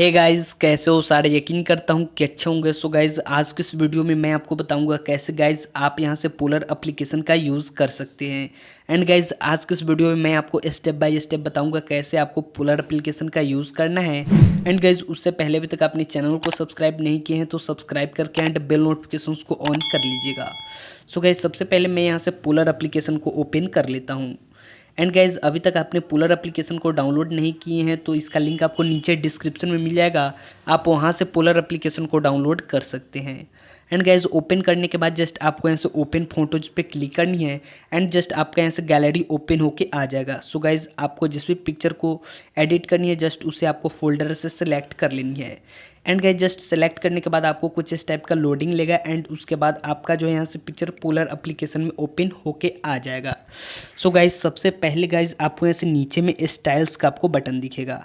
Hey guys, कैसे हो सारे। यकीन करता हूँ कि अच्छे होंगे। सो गाइस, आज की इस वीडियो में मैं आपको बताऊंगा कैसे गाइस आप यहां से पोलर एप्लीकेशन का यूज़ कर सकते हैं। एंड गाइस, आज की इस वीडियो में मैं आपको स्टेप बाय स्टेप बताऊंगा कैसे आपको पोलर एप्लीकेशन का यूज़ करना है। एंड गाइस, उससे पहले अभी तक अपने चैनल को सब्सक्राइब नहीं किए हैं तो सब्सक्राइब करके एंड बेल नोटिफिकेशन को ऑन कर लीजिएगा। सो गाइस, सबसे पहले मैं यहाँ से पोलर एप्लीकेशन को ओपन कर लेता हूँ। एंड गाइज, अभी तक आपने पोलर एप्लीकेशन को डाउनलोड नहीं किए हैं तो इसका लिंक आपको नीचे डिस्क्रिप्शन में मिल जाएगा। आप वहां से पोलर एप्लीकेशन को डाउनलोड कर सकते हैं। एंड गाइज, ओपन करने के बाद जस्ट आपको यहाँ से ओपन फोटोज पे क्लिक करनी है एंड जस्ट आपका यहाँ से गैलरी ओपन होके आ जाएगा। सो गाइज, आपको जिस भी पिक्चर को एडिट करनी है जस्ट उसे आपको फोल्डर से सेलेक्ट कर लेनी है। एंड गाइज, जस्ट सेलेक्ट करने के बाद आपको कुछ इस टाइप का लोडिंग लेगा एंड उसके बाद आपका जो है यहाँ से पिक्चर पोलर एप्लीकेशन में ओपन होके आ जाएगा। सो गाइज, सबसे पहले गाइज आपको यहाँ से नीचे में स्टाइल्स का आपको बटन दिखेगा।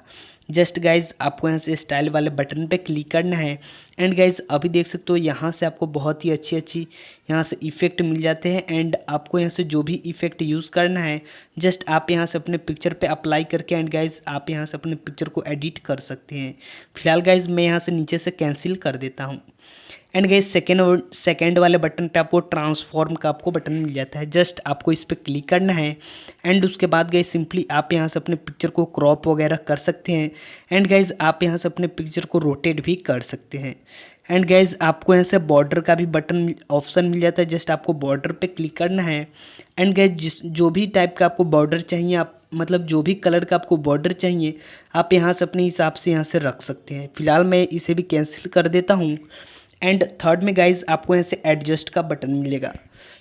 जस्ट गाइज आपको यहाँ से स्टाइल वाले बटन पे क्लिक करना है। एंड गाइज, अभी देख सकते हो यहाँ से आपको बहुत ही अच्छी यहाँ से इफ़ेक्ट मिल जाते हैं। एंड आपको यहाँ से जो भी इफ़ेक्ट यूज़ करना है जस्ट आप यहाँ से अपने पिक्चर पे अप्लाई करके एंड गाइज आप यहाँ से अपने पिक्चर को एडिट कर सकते हैं। फिलहाल गाइज मैं यहाँ से नीचे से कैंसिल कर देता हूँ। एंड गाइस, सेकेंड वाले बटन पे आपको ट्रांसफॉर्म का आपको बटन मिल जाता है। जस्ट आपको इस पर क्लिक करना है एंड उसके बाद गाइस सिंपली आप यहाँ से अपने पिक्चर को क्रॉप वगैरह कर सकते हैं। एंड गाइस, आप यहाँ से अपने पिक्चर को रोटेट भी कर सकते हैं। एंड गाइज, आपको यहाँ से बॉर्डर का भी बटन ऑप्शन मिल जाता है। जस्ट आपको बॉर्डर पे क्लिक करना है। एंड गाइज, जो भी टाइप का आपको बॉर्डर चाहिए, आप मतलब जो भी कलर का आपको बॉर्डर चाहिए आप यहाँ से अपने हिसाब से यहाँ से रख सकते हैं। फिलहाल मैं इसे भी कैंसिल कर देता हूँ। एंड थर्ड में गाइज आपको यहाँ से एडजस्ट का बटन मिलेगा।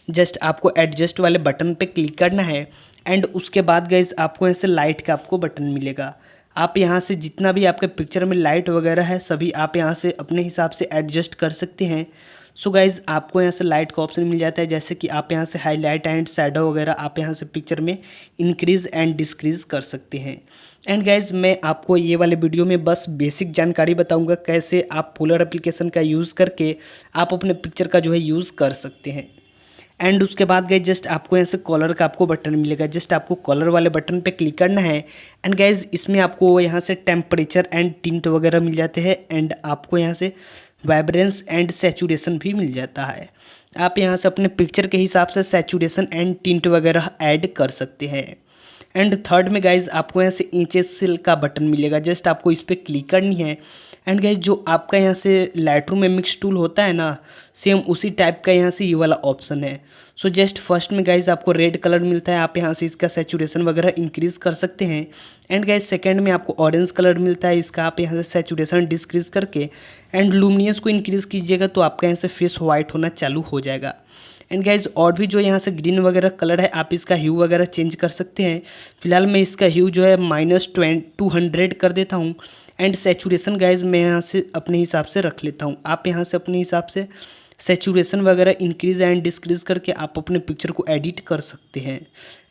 जस्ट आपको एडजस्ट वाले बटन पे क्लिक करना है एंड उसके बाद गाइज आपको यहाँ से लाइट का आपको बटन मिलेगा। आप यहाँ से जितना भी आपके पिक्चर में लाइट वगैरह है सभी आप यहाँ से अपने हिसाब से एडजस्ट कर सकते हैं। सो गाइज, आपको यहाँ से लाइट का ऑप्शन मिल जाता है, जैसे कि आप यहाँ से हाईलाइट एंड शैडो वगैरह आप यहाँ से पिक्चर में इंक्रीज़ एंड डिक्रीज़ कर सकते हैं। एंड गाइज, मैं आपको ये वाले वीडियो में बस बेसिक जानकारी बताऊंगा कैसे आप पोलर एप्लीकेशन का यूज़ करके आप अपने पिक्चर का जो है यूज़ कर सकते हैं। एंड उसके बाद गाइज जस्ट आपको यहाँ से कलर का आपको बटन मिलेगा। जस्ट आपको कलर वाले बटन पे क्लिक करना है। एंड गाइज, इसमें आपको यहाँ से टेम्परेचर एंड टिंट वगैरह मिल जाते हैं एंड आपको यहाँ से वाइब्रेंस एंड सैचुरेशन भी मिल जाता है। आप यहाँ से अपने पिक्चर के हिसाब से सैचुरेशन एंड टिंट वगैरह ऐड कर सकते हैं। एंड थर्ड में गाइज आपको यहाँ से इंचेस का बटन मिलेगा। जस्ट आपको इस पर क्लिक करनी है। एंड गाइज, जो आपका यहाँ से लाइटरूम में मिक्स टूल होता है ना, सेम उसी टाइप का यहाँ से ये वाला ऑप्शन है। सो जस्ट फर्स्ट में गाइज आपको रेड कलर मिलता है, आप यहाँ से इसका सैचुरेशन वगैरह इंक्रीज़ कर सकते हैं। एंड गाइज, सेकंड में आपको ऑरेंज कलर मिलता है, इसका आप यहाँ से सैचुरेशन डिक्रीज़ करके एंड लुमिनियस को इंक्रीज़ कीजिएगा तो आपका यहाँ से फेस वाइट होना चालू हो जाएगा। एंड गाइज, और भी जो यहाँ से ग्रीन वगैरह कलर है आप इसका ह्यू वगैरह चेंज कर सकते हैं। फिलहाल मैं इसका ह्यू जो है -200 कर देता हूँ। एंड सैचुरेशन गाइज मैं यहाँ से अपने हिसाब से रख लेता हूँ। आप यहाँ से अपने हिसाब से सैचुरेशन वगैरह इंक्रीज़ एंड डिक्रीज़ करके आप अपने पिक्चर को एडिट कर सकते हैं।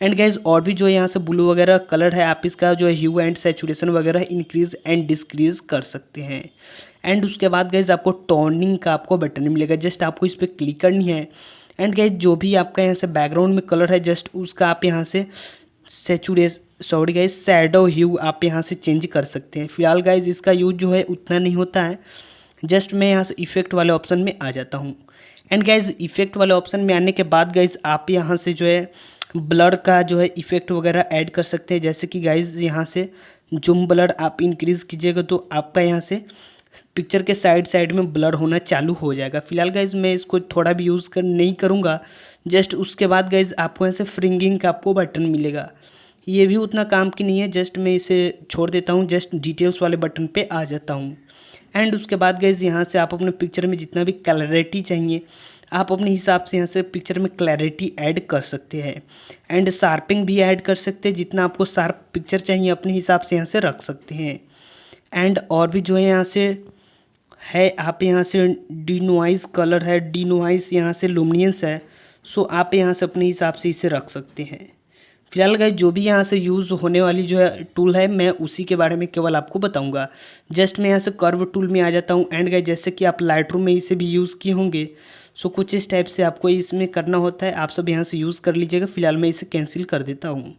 एंड गाइज, और भी जो यहाँ से ब्लू वगैरह कलर है आप इसका जो है ह्यू एंड सैचुरेशन वगैरह इंक्रीज़ एंड डिक्रीज़ कर सकते हैं। एंड उसके बाद गाइज आपको टोनिंग का आपको बटन मिलेगा। जस्ट आपको इस पर क्लिक करनी है। एंड गाइज, जो भी आपका यहाँ से बैकग्राउंड में कलर है जस्ट उसका आप यहाँ से शैडो ह्यू आप यहाँ से चेंज कर सकते हैं। फिलहाल गाइज इसका यूज जो है उतना नहीं होता है। जस्ट मैं यहाँ से इफेक्ट वाले ऑप्शन में आ जाता हूँ। एंड गाइज, इफेक्ट वाले ऑप्शन में आने के बाद गाइज आप यहाँ से जो है ब्लर का जो है इफेक्ट वगैरह ऐड कर सकते हैं। जैसे कि गाइज यहाँ से जूम ब्लर आप इंक्रीज़ कीजिएगा तो आपका यहाँ से पिक्चर के साइड में ब्लर होना चालू हो जाएगा। फिलहाल गाइज मैं इसको थोड़ा भी यूज़ नहीं करूँगा। जस्ट उसके बाद गाइज आपको यहाँ से फ्रिंगिंग का आपको बटन मिलेगा, ये भी उतना काम की नहीं है, जस्ट मैं इसे छोड़ देता हूँ। जस्ट डिटेल्स वाले बटन पे आ जाता हूँ। एंड उसके बाद गाइज यहाँ से आप अपने पिक्चर में जितना भी क्लैरिटी चाहिए आप अपने हिसाब से यहाँ से पिक्चर में क्लैरिटी ऐड कर सकते हैं। एंड शार्पिंग भी ऐड कर सकते हैं, जितना आपको शार्प पिक्चर चाहिए अपने हिसाब से यहाँ से रख सकते हैं। एंड और भी जो है यहाँ से है, आप यहाँ से डिनोइस कलर है, डिनोइस यहाँ से लुमिनियंस है। सो आप यहाँ से अपने हिसाब से इसे रख सकते हैं। फिलहाल गाइस, जो भी यहाँ से यूज़ होने वाली जो है टूल है मैं उसी के बारे में केवल आपको बताऊंगा। जस्ट मैं यहाँ से कर्व टूल में आ जाता हूँ। एंड गाइस, जैसे कि आप लाइटरूम में इसे भी यूज़ किए होंगे सो कुछ इस टाइप से आपको इसमें करना होता है, आप सब यहाँ से यूज़ कर लीजिएगा। फिलहाल मैं इसे कैंसिल कर देता हूँ।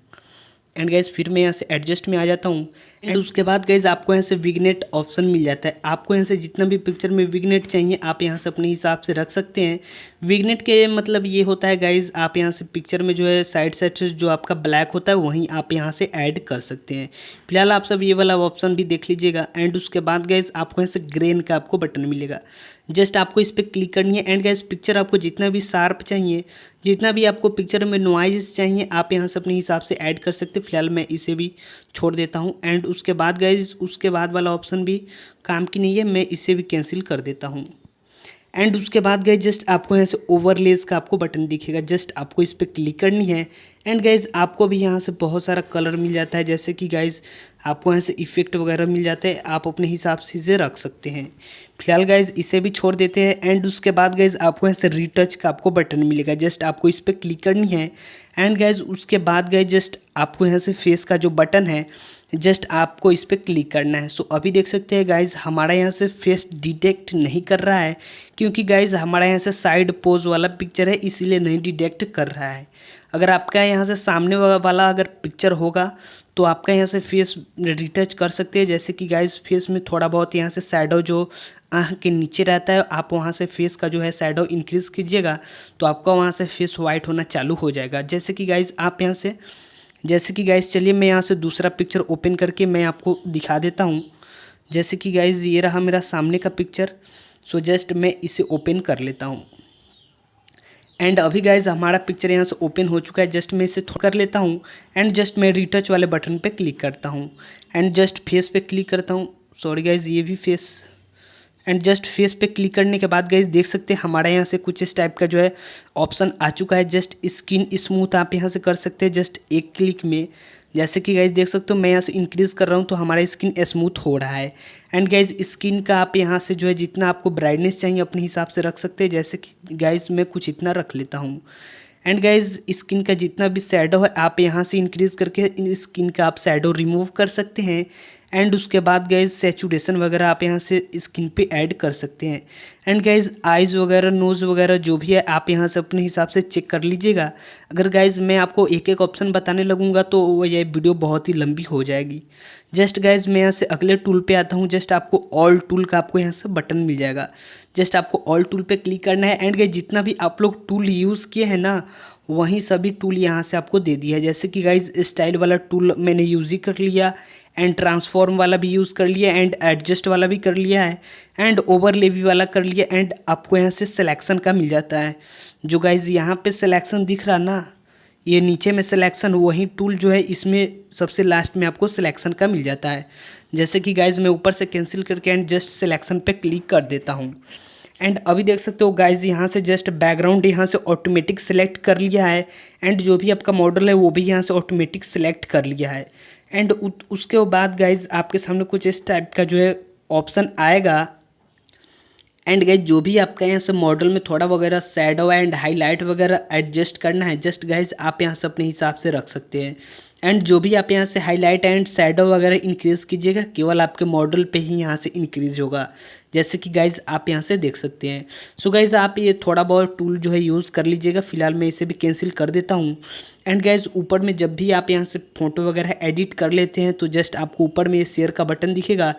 एंड गाइज फिर मैं यहाँ से एडजस्ट में आ जाता हूँ। एंड उसके बाद गाइज आपको यहाँ से विग्नेट ऑप्शन मिल जाता है। आपको यहाँ से जितना भी पिक्चर में विग्नेट चाहिए आप यहाँ से अपने हिसाब से रख सकते हैं। विग्नेट के मतलब ये होता है गाइज, आप यहाँ से पिक्चर में जो है साइड से जो आपका ब्लैक होता है वहीं आप यहाँ से ऐड कर सकते हैं। फिलहाल आप सब ये वाला ऑप्शन भी देख लीजिएगा। एंड उसके बाद गाइज आपको यहाँ से ग्रेन का आपको बटन मिलेगा, जस्ट आपको इस पर क्लिक करनी है। एंड गाइज पिक्चर आपको जितना भी शार्प चाहिए, जितना भी आपको पिक्चर में नॉइज चाहिए आप यहाँ से अपने हिसाब से ऐड कर सकते हैं। फिलहाल मैं इसे भी छोड़ देता हूँ। एंड उसके बाद गाइज उसके बाद वाला ऑप्शन भी काम की नहीं है, मैं इसे भी कैंसिल कर देता हूँ। एंड उसके बाद गाइज जस्ट आपको यहाँ से ओवरलेस का आपको बटन दिखेगा, जस्ट आपको इस पर क्लिक करनी है। एंड गाइज आपको भी यहाँ से बहुत सारा कलर मिल जाता है, जैसे कि गाइज आपको यहाँ से इफेक्ट वगैरह मिल जाते हैं, आप अपने हिसाब से इसे रख सकते हैं। फिलहाल गाइज इसे भी छोड़ देते हैं। एंड उसके बाद गाइज आपको यहाँ से रीटच का आपको बटन मिलेगा, जस्ट आपको इस पर क्लिक करनी है। एंड गाइज उसके बाद गाइज जस्ट आपको यहाँ से फेस का जो बटन है जस्ट आपको इस पर क्लिक करना है। सो अभी देख सकते हैं गाइज हमारा यहाँ से फेस डिटेक्ट नहीं कर रहा है, क्योंकि गाइज हमारा यहाँ से साइड पोज वाला पिक्चर है, इसीलिए नहीं डिटेक्ट कर रहा है। अगर आपका यहाँ से सामने वाला अगर पिक्चर होगा तो आपका यहाँ से फेस रिटच कर सकते हैं। जैसे कि गाइज फेस में थोड़ा बहुत यहाँ से शैडो जो आँख के नीचे रहता है, आप वहाँ से फेस का जो है शैडो इंक्रीज़ कीजिएगा तो आपका वहाँ से फेस वाइट होना चालू हो जाएगा। जैसे कि गाइज चलिए मैं यहाँ से दूसरा पिक्चर ओपन करके मैं आपको दिखा देता हूँ। जैसे कि गाइज ये रहा मेरा सामने का पिक्चर। सो जस्ट मैं इसे ओपन कर लेता हूँ। एंड अभी गाइज हमारा पिक्चर यहाँ से ओपन हो चुका है, जस्ट मैं इसे थोड़ा कर लेता हूँ। एंड जस्ट मैं रीटच वाले बटन पे क्लिक करता हूँ। एंड जस्ट फेस पे क्लिक करता हूँ। सॉरी गाइज ये भी फेस। एंड जस्ट फेस पे क्लिक करने के बाद गाइज देख सकते हैं हमारा यहाँ से कुछ इस टाइप का जो है ऑप्शन आ चुका है। जस्ट स्किन स्मूथ आप यहाँ से कर सकते हैं जस्ट एक क्लिक में। जैसे कि गाइज देख सकते हो मैं यहाँ से इंक्रीज़ कर रहा हूँ तो हमारा स्किन स्मूथ हो रहा है। एंड गाइज स्किन का आप यहाँ से जो है जितना आपको ब्राइटनेस चाहिए अपने हिसाब से रख सकते हैं। जैसे कि गाइज मैं कुछ इतना रख लेता हूँ। एंड गाइज स्किन का जितना भी शैडो है आप यहाँ से इंक्रीज़ करके स्किन का आप शैडो रिमूव कर सकते हैं। एंड उसके बाद गाइज सैचुरेशन वगैरह आप यहाँ से स्किन पे ऐड कर सकते हैं। एंड गाइज आइज़ वगैरह नोज़ वगैरह जो भी है आप यहाँ से अपने हिसाब से चेक कर लीजिएगा। अगर गाइज मैं आपको एक एक ऑप्शन बताने लगूँगा तो ये वीडियो बहुत ही लंबी हो जाएगी। जस्ट गाइज मैं यहाँ से अगले टूल पे आता हूँ। जस्ट आपको ऑल टूल का आपको यहाँ से बटन मिल जाएगा, जस्ट आपको ऑल टूल पे क्लिक करना है। एंड गाइज जितना भी आप लोग टूल यूज़ किए हैं ना वहीं सभी टूल यहाँ से आपको दे दिया है। जैसे कि गाइज स्टाइल वाला टूल मैंने यूज़ ही कर लिया, एंड ट्रांसफॉर्म वाला भी यूज़ कर लिया, एंड एडजस्ट वाला भी कर लिया है, एंड ओवरले भी वाला कर लिया। एंड आपको यहाँ से सिलेक्शन का मिल जाता है। जो गाइज यहाँ पे सिलेक्शन दिख रहा ना, ये नीचे में सिलेक्शन, वही टूल जो है इसमें सबसे लास्ट में आपको सिलेक्शन का मिल जाता है। जैसे कि गाइज मैं ऊपर से कैंसिल करके एंड जस्ट सिलेक्शन पे क्लिक कर देता हूँ। एंड अभी देख सकते हो गाइज यहाँ से जस्ट बैकग्राउंड यहाँ से ऑटोमेटिक सेलेक्ट कर लिया है। एंड जो भी आपका मॉडल है वो भी यहाँ से ऑटोमेटिक सेलेक्ट कर लिया है। एंड उसके बाद गाइज आपके सामने कुछ इस टाइप का जो है ऑप्शन आएगा। एंड गाइज जो भी आपका यहाँ से मॉडल में थोड़ा वगैरह शैडो एंड हाईलाइट वगैरह एडजस्ट करना है जस्ट गाइज आप यहाँ से अपने हिसाब से रख सकते हैं। एंड जो भी आप यहाँ से हाईलाइट एंड शैडो वगैरह इंक्रीज़ कीजिएगा केवल आपके मॉडल पे ही यहाँ से इंक्रीज़ होगा, जैसे कि गाइज आप यहाँ से देख सकते हैं। सो गाइज आप ये थोड़ा बहुत टूल जो है यूज़ कर लीजिएगा। फिलहाल मैं इसे भी कैंसिल कर देता हूँ। एंड गाइज ऊपर में जब भी आप यहाँ से फ़ोटो वगैरह एडिट कर लेते हैं तो जस्ट आपको ऊपर में ये शेयर का बटन दिखेगा,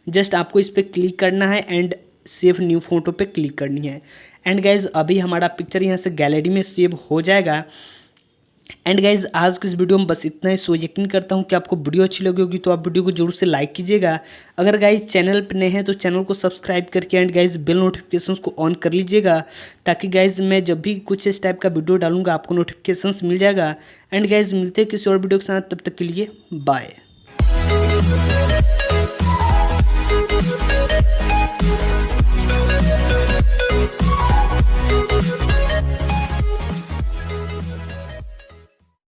जस्ट आपको इस पर क्लिक करना है एंड सेव न्यू फ़ोटो पे क्लिक करनी है। एंड गाइज अभी हमारा पिक्चर यहाँ से गैलरी में सेव हो जाएगा। एंड गाइज आज की इस वीडियो में बस इतना ही। सो यकीन करता हूँ कि आपको वीडियो अच्छी लगी होगी तो आप वीडियो को जरूर से लाइक कीजिएगा। अगर गाइज चैनल पर नए हैं तो चैनल को सब्सक्राइब करके एंड गाइज बेल नोटिफिकेशंस को ऑन कर लीजिएगा, ताकि गाइज मैं जब भी कुछ इस टाइप का वीडियो डालूंगा आपको नोटिफिकेशंस मिल जाएगा। एंड गाइज मिलते हैं किसी और वीडियो के साथ, तब तक के लिए बाय।